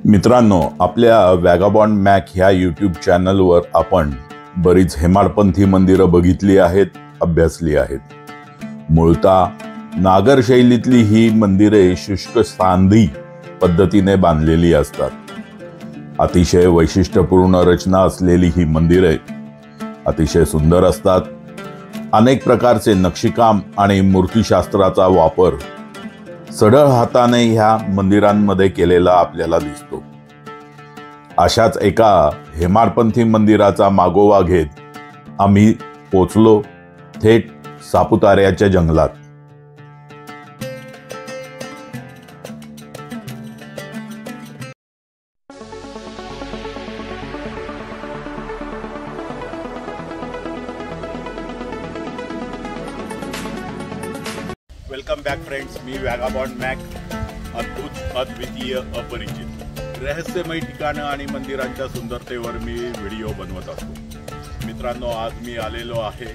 मित्रांनो, आपल्या वॅगाबॉन्ड मॅक ह्या यूट्यूब चॅनलवर आपण बरीच हेमाडपंथी मंदिरं बघितली आहेत, अभ्यासली आहेत। मूळतः नागर शैलीतली ही मंदिरे शुष्क सांधी पद्धतीने बांधलेली असतात। अतिशय वैशिष्ट्यपूर्ण रचना असलेली ही मंदिरे अतिशय सुंदर असतात। अनेक प्रकारचे नक्षीकाम आणि मूर्तिशास्त्राचा वापर सढळ हाताने ह्या मंदिरांमध्ये केलेला आपल्याला दिसतो। अशाच एका हेमाडपंथी मंदिराचा मागोवा घेत आम्ही पोचलो थेट सापुतार्याच्या जंगलात। वेलकम बॅक फ्रेंड्स, मी वॅगाबॉन्ड मॅक, अद्भुत, अद्वितीय, अपरिचित, रहस्यमय ठिकाणं आणि मंदिरांच्या सुंदरतेवर मी व्हिडिओ बनवत असतो। मित्रांनो, आज मी आलेलो आहे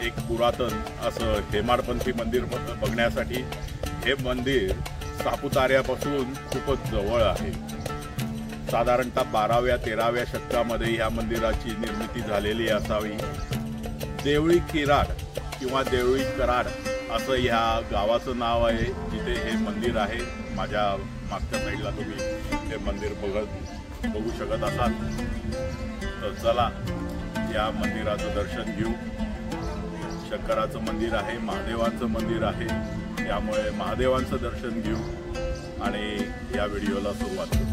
एक पुरातन असं हेमाडपंथी मंदिर बघण्यासाठी। हे मंदिर सापुतार्यापासून खूपच जवळ आहे। साधारणतः 12व्या-13व्या शतकामध्ये ह्या मंदिराची निर्मिती झालेली असावी। देवळी किराड किंवा देवळी कराड असं ह्या गावाचं नाव आहे, जिथे हे मंदिर आहे। माझ्या मागच्या साईडला तुम्ही हे मंदिर बघू शकत असाल। तर चला या मंदिराचं दर्शन घेऊ। शंकराचं मंदिर आहे, महादेवांचं मंदिर आहे, त्यामुळे महादेवांचं दर्शन घेऊ आणि या व्हिडिओला सुरुवात करू।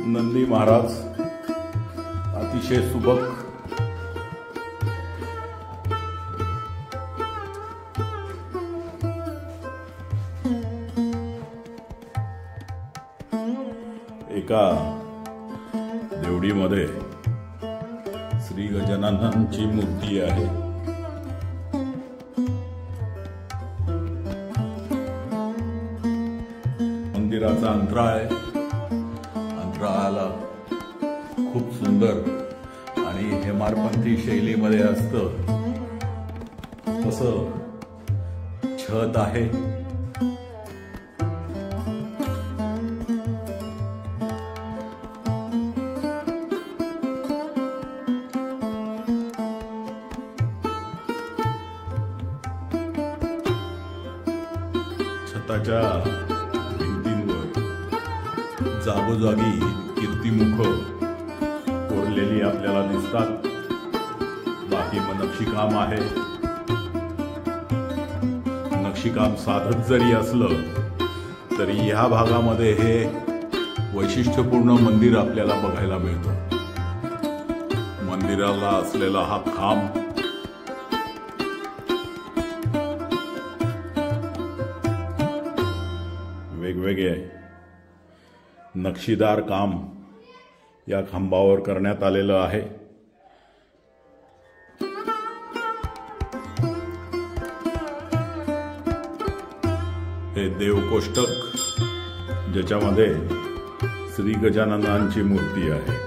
नंदी महाराज अतिशय सुबक, एका देवडीमध्ये श्री गजाननांची मूर्ती आहे। मंदिराचा अंतराळ अंतराळाला खूप सुंदर आणि हेमाडपंथी शैलीमध्ये असतं तसं छत आहे। छताच्या भिंतींवर जागोजागी कीर्तिमुख कोरलेली आपल्याला दिसतात। बाकी मग नक्षीकाम आहे। नक्षीकाम साधक जरी असलं तरी ह्या भागामध्ये हे वैशिष्ट्यपूर्ण मंदिर आपल्याला बघायला मिळतं। मंदिराला असलेला हा खांब वेगवेगळे नक्षीदार काम या खांबावर करण्यात आलेलं आहे। हे देवकोष्टक, ज्याच्यामध्ये श्री गजाननांची मूर्ती आहे।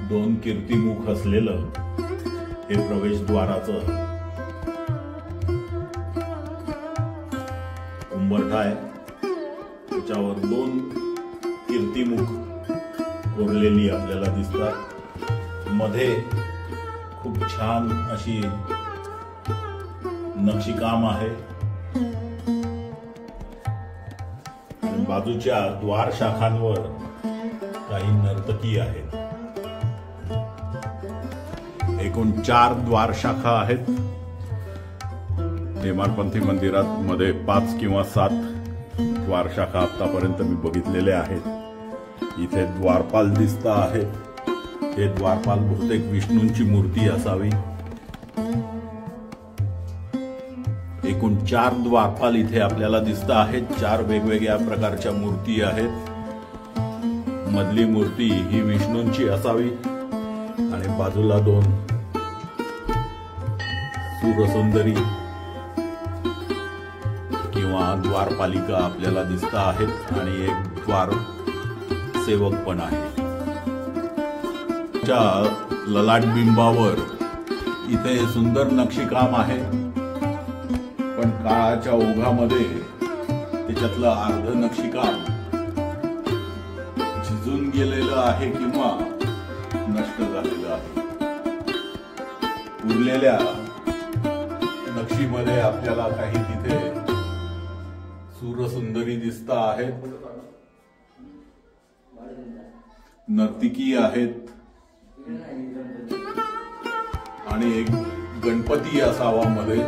दोन कीर्तिमुख असलेलं हे प्रवेशद्वाराचं उंबरठ आहे। त्याच्यावर दोन कीर्तिमुख कोरलेली आपल्याला दिसतात। मध्ये खूप छान अशी नक्षीकाम आहे। बाजूच्या द्वार शाखांवर काही नर्तकी आहेत। एकूण 4 द्वार शाखा आहेत। हेमाडपंथी मंदिरात मध्ये 5 किंवा 7 द्वार शाखा आतापर्यंत मी बघितलेले आहेत. इथे द्वारपाल दिसत आहे. हे द्वारपाल बहुतेक विष्णूंची मूर्ती असावी. एकूण 4 द्वारपाल इथे आपल्याला दिसत आहेत. 4 वेगवेगळ्या प्रकारच्या मूर्ती आहेत. मधली मूर्ती ही विष्णूंची असावी आणि बाजूला 2 सूरसुंदरी किंवा द्वारपालिका आपल्याला दिसत आहेत आणि एक द्वार सेवक पण आहे. ललाट बिंबावर इथे सुंदर नक्षीकाम आहे, पण काळाच्या ओघामध्ये त्याच्यातलं अर्ध नक्षीकाम झिजून गेलेलं आहे किंवा नष्ट झालेलं आहे. उरलेल्या नक्षीमध्ये आपल्याला काही तिथे सूरसुंदरी दिसत आहेत, नर्तिकी आहेत आणि एक गणपती असावा मध्ये.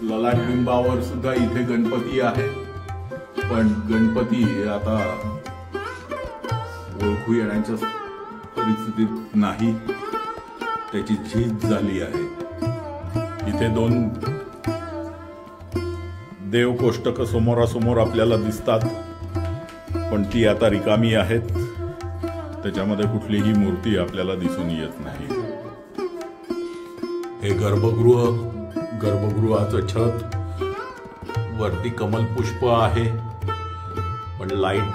ललाट बिंबावर सुद्धा इथे गणपती आहे, पण गणपती आता ओळखू येण्याच्या परिस्थितीत नाही. त्याची झीज झाली आहे. इथे 2 देवकोष्टक समोरासमोर आपल्याला दिसतात, पण ती आता रिकामी आहेत. त्याच्यामध्ये कुठलीही मूर्ती आपल्याला दिसून येत नाही. हे गर्भगृहाचं छत, वरती कमल पुष्प आहे, पण लाईट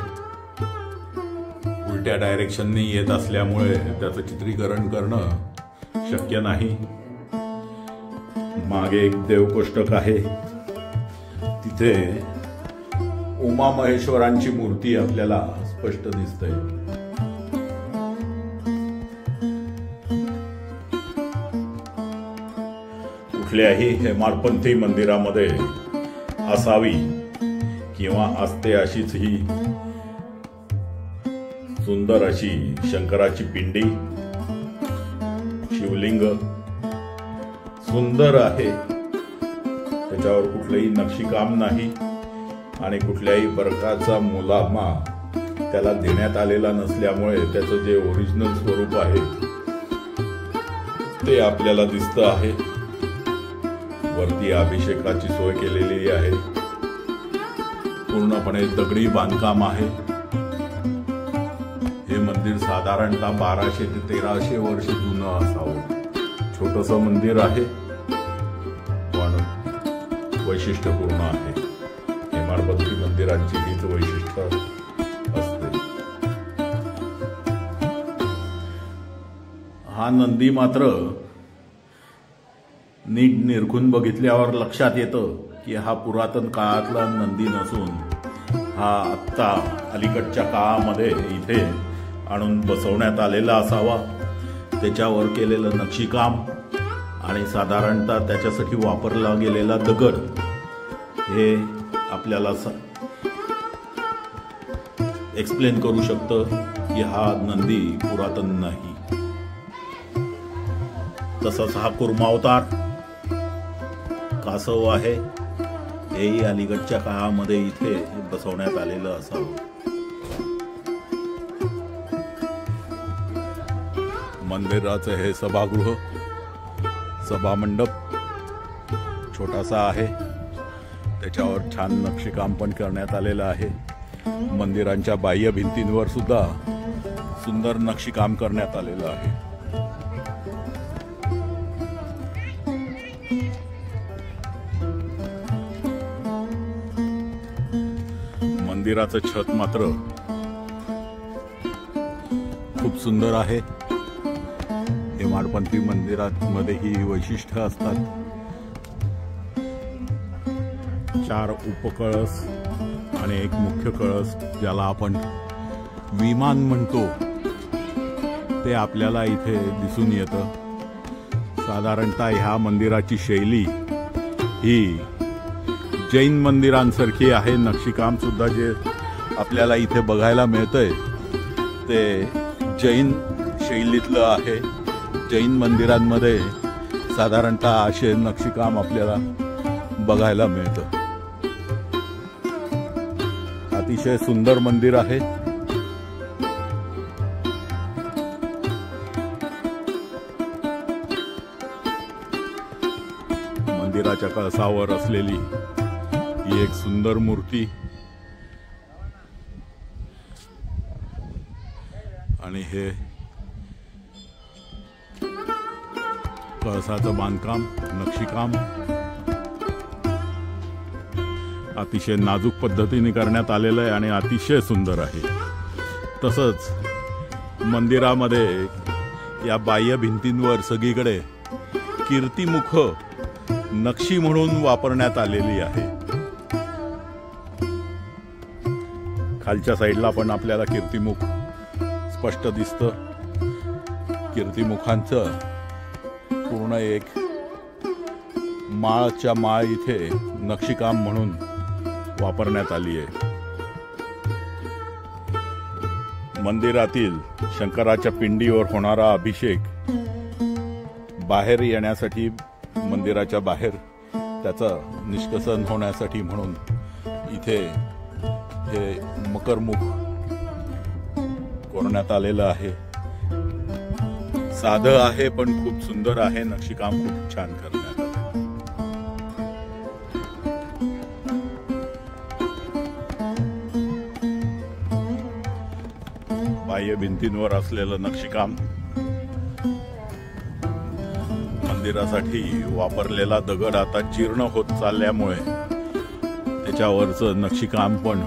उलट्या डायरेक्शनने येत असल्यामुळे त्याचं चित्रीकरण करणं शक्य नाही. मागे एक देवकोष्टक आहे. तिथे उमा महेश्वरांची मूर्ती आपल्याला स्पष्ट दिसते. कुठल्याही हेमाडपंथी मंदिरामध्ये असावी किंवा असते अशीच ही सुंदर अशी शंकराची पिंडी, शिवलिंग सुंदर आहे. त्याच्यावर कुठलंही नक्षीकाम नाही आणि कुठल्याही प्रकारचा मुलामा त्याला देण्यात आलेला नसल्यामुळे त्याचं जे ओरिजिनल स्वरूप आहे ते आपल्याला दिसत आहे. वरती अभिषेकाची सोय केलेली आहे. पूर्णपणे दगडी बांधकाम आहे. हे मंदिर साधारणतः 1200 ते 1300 वर्ष जुनं असावं. छोटस मंदिर आहे, पण वैशिष्ट्यपूर्ण आहे. हेमाडपंथी मंदिरांची हीच वैशिष्ट्य असते. हा नंदी मात्र नीट निरखून बघितल्यावर लक्षात येतं की हा पुरातन काळातला नंदी नसून हा आत्ता अलीकडच्या काळामध्ये इथे आणून बसवण्यात आलेला असावा. त्याच्यावर केलेलं नक्षीकाम आणि साधारणतः त्याच्यासाठी वापरला गेलेला दगड हे आपल्याला एक्सप्लेन करू शकतं की हा नंदी पुरातन नाही. तसंच हा कुर्मावतार कासव आहे. हेही अलीकडच्या काळामध्ये इथे बसवण्यात आलेलं असावं. मंदिराचं हे सभागृह, सभामंडप छोटासा आहे. त्याच्यावर छान नक्षीकाम पण करण्यात आलेलं आहे. मंदिरांच्या बाह्य भिंतींवर सुद्धा सुंदर नक्षीकाम करण्यात आलेलं आहे. मंदिराचं छत मात्र खूप सुंदर आहे. हेमाडपंथी मंदिरांमध्ये ही वैशिष्ट्य असतात. 4 उपकळस आणि एक मुख्य कळस, ज्याला आपण विमान म्हणतो, ते आपल्याला इथे दिसून येतं. साधारणतः ह्या मंदिराची शैली ही जैन मंदिरांसारखी आहे. नक्षीकाम सुद्धा जे आपल्याला इथे बघायला मिळतंय ते जैन शैलीतलं आहे. जैन मंदिरांमध्ये साधारणतः असे नक्षीकाम आपल्याला बघायला मिळतं. अतिशय सुंदर मंदिर आहे. मंदिराच्या कळसावर असलेली ही एक सुंदर मूर्ती आणि हे कळसाचं बांधकाम, नक्षीकाम अतिशय नाजूक पद्धतीने करण्यात आलेलं आहे आणि अतिशय सुंदर आहे. तसंच मंदिरामध्ये या बाह्य भिंतींवर सगळीकडे कीर्तिमुख नक्षी म्हणून वापरण्यात आलेली आहे. खालच्या साईडला पण आपल्याला कीर्तिमुख स्पष्ट दिसतं. कीर्तिमुखांचं पूर्ण एक माळच्या माळ इथे नक्षीकाम म्हणून वापरण्यात आली आहे. मंदिरातील शंकराच्या पिंडीवर होणारा अभिषेक बाहेर येण्यासाठी, मंदिराच्या बाहेर त्याचं निष्कसन होण्यासाठी म्हणून इथे हे मकरमुख कोरण्यात आलेलं आहे. साधं आहे पण खूप सुंदर आहे. नक्षीकाम खूप छान करण्यात आलं. बाह्य भिंतींवर असलेलं नक्षीकाम, मंदिरासाठी वापरलेला दगड आता जीर्ण होत चालल्यामुळे त्याच्यावरचं नक्षीकाम पण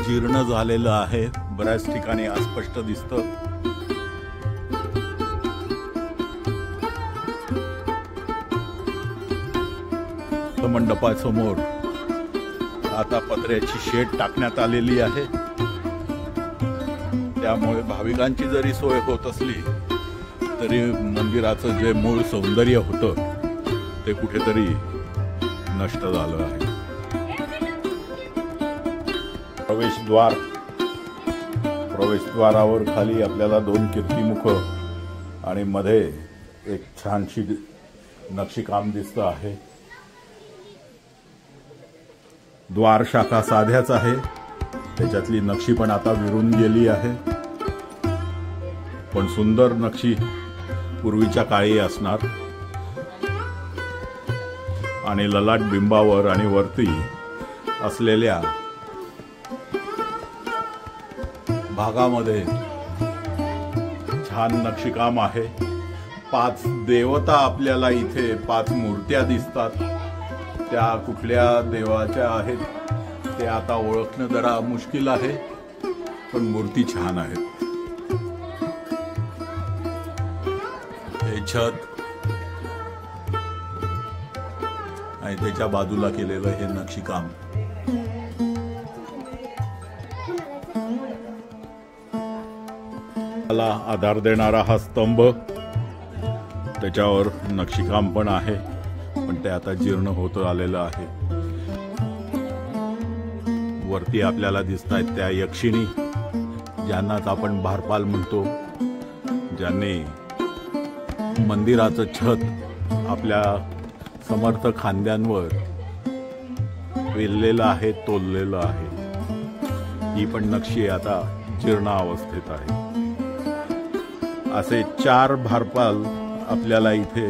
जीर्ण झालेलं आहे. बऱ्याच ठिकाणी अस्पष्ट दिसतं. मंडपासमोर आता पत्र्याची शेड टाकण्यात आलेली आहे. त्यामुळे भाविकांची जरी सोय होत असली तरी मंदिराचं जे मूळ सौंदर्य होतं ते कुठेतरी नष्ट झालं आहे. प्रवेशद्वारावर खाली आपल्याला 2 कीर्तिमुख आणि मध्ये एक छानशी नक्षीकाम दिसतं आहे. द्वार शाखा साध्याच आहे. त्याच्यातली नक्षी पण आता विरून गेली आहे. पण सुंदर नक्षी पूर्वीच्या काळी असणार. आणि ललाट बिंबावर आणि वरती असलेल्या भागामध्ये छान नक्षीकाम आहे. 5 देवता आपल्याला इथे 5 मूर्त्या दिसतात. त्या कुठल्या देवाच्या आहेत ते आता ओळखणं जरा मुश्किल आहे, पण मूर्ती छान आहेत. हे छत आणि त्याच्या बाजूला केलेलं हे नक्षीकाम त्याला आधार देणारा हा स्तंभ, त्याच्यावर नक्षीकाम पण आहे, पण ते आता जीर्ण होत आलेलं आहे. वरती आपल्याला दिसत आहेत त्या यक्षिणी, ज्यांनाच आपण भारपाल म्हणतो, ज्यांनी मंदिराचं छत आपल्या समर्थ खांद्यांवर वेललेलं आहे, तोललेलं आहे. ही पण नक्षी आता जीर्ण अवस्थेत आहे. असे 4 भारपाल आपल्याला इथे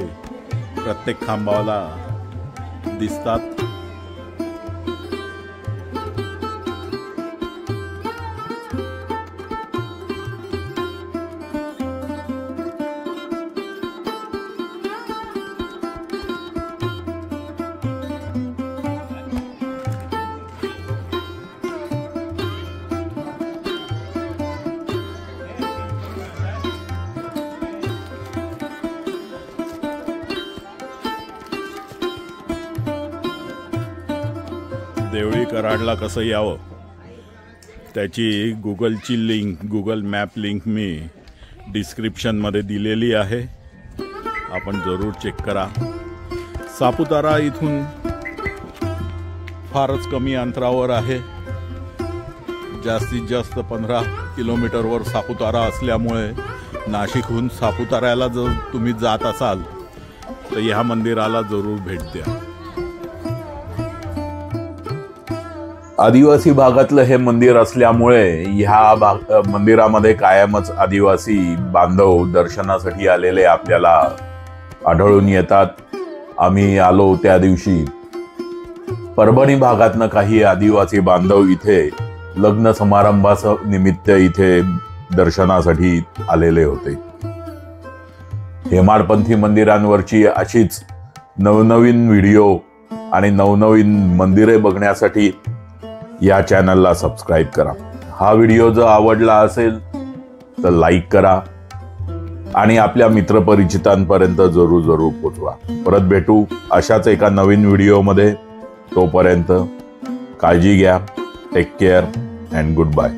प्रत्येक खांबाला दिसतात. देवळी कराडला कसं यावं त्याची गुगलची लिंक, गुगल मॅप लिंक मी डिस्क्रिप्शनमध्ये दिलेली आहे. आपण जरूर चेक करा. सापुतारा इथून फारच कमी अंतरावर आहे. जास्तीत जास्त 15 किलोमीटरवर सापुतारा असल्यामुळे नाशिकहून सापुताऱ्याला जर तुम्ही जात असाल तर ह्या मंदिराला जरूर भेट द्या. आदिवासी भागातलं हे मंदिर असल्यामुळे ह्या मंदिरामध्ये कायमच आदिवासी बांधव दर्शनासाठी आलेले आपल्याला आढळून येतात. आम्ही आलो त्या दिवशी परभणी भागातनं काही आदिवासी बांधव इथे लग्न समारंभानिमित्त इथे दर्शनासाठी आलेले होते. हेमाडपंथी मंदिरांवरची अशीच नवनवीन व्हिडिओ आणि नवनवीन मंदिरे बघण्यासाठी या चॅनलला सबस्क्राईब करा. हा व्हिडिओ जर आवडला असेल तर लाईक करा आणि आपल्या मित्रपरिचितांपर्यंत जरूर पोचवा. परत भेटू अशाच एका नवीन व्हिडिओमध्ये. तोपर्यंत काळजी घ्या. Take care and good bye.